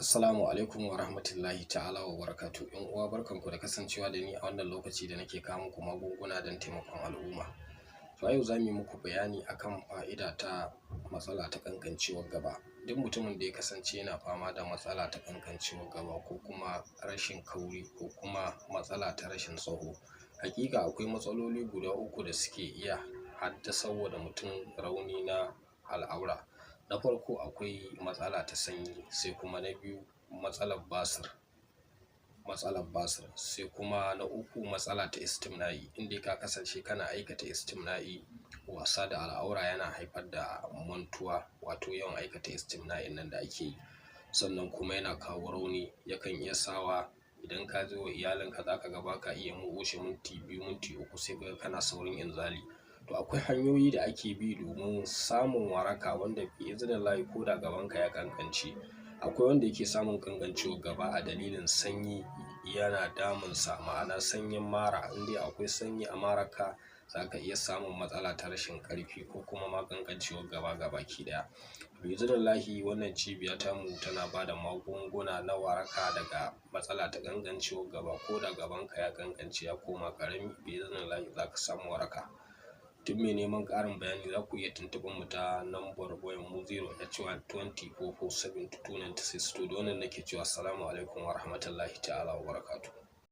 Assalamu alaikum wa rahmatullahi ta'ala wa barakatuh. ‘Yan uwa barkanku da kasancewa da ni a wannan lokaci da nake kawo muku magunguna don taimakon al'umma. To a yau za mu yi muku bayani akan fa'ida ta matsala ta ƙanƙancewar gaba. Duk mutumin da ya kasance yana fama da matsala ta ƙanƙancewar gaba ko kuma rashin kauri ko kuma matsala ta rashin tsaho, hakika akwai matsaloli guda uku da suke iya haddasar wa da mutum rauni na al'aura. Na farko akwai matsala ta sanyi, sai kuma na biyu matsalar basir, sai kuma na uku matsala ta istimna'i. Inda ka kasance kana aikata istimna'i, wasa da al'aura yana haifar da mantuwa, wato yawan aikata istimna'in nan da ake yi. Sannan kuma yana kawo rauni, yakan iya sawa idan ka zo wa iyalinka za ka ga ba ka iya wuce minti 2 minti 3 sai ka ga kana saurin inzali. To akwai hanyoyi da ake bi domin samun waraka wanda bi'iznillahi ko da gabanka ya ƙanƙance. Akwai wanda yake samun ƙanƙancewar gaba a dalilin sanyi yana damunsa, ma'ana sanyin mara. Indai akwai sanyi a mararka za ka iya samun matsala ta rashin ƙarfi ko kuma ma ƙanƙancewar gaba gabaki ɗaya. Bi'iznillahi wannan cibiya tamu tana ba da magunguna na waraka daga matsala ta ƙanƙancewar gaba. Ko da gabanka ya ƙanƙance ya koma ƙarami, bi'iznillahi za ka samu waraka. Duk mai neman ƙarin bayani za ku iya tuntuɓar mu ta lambar wayar mu 081 20 44 72 96. To da wannan nake cewa assalamu alaikum wa rahmatullahi ta'ala wa barakatuh.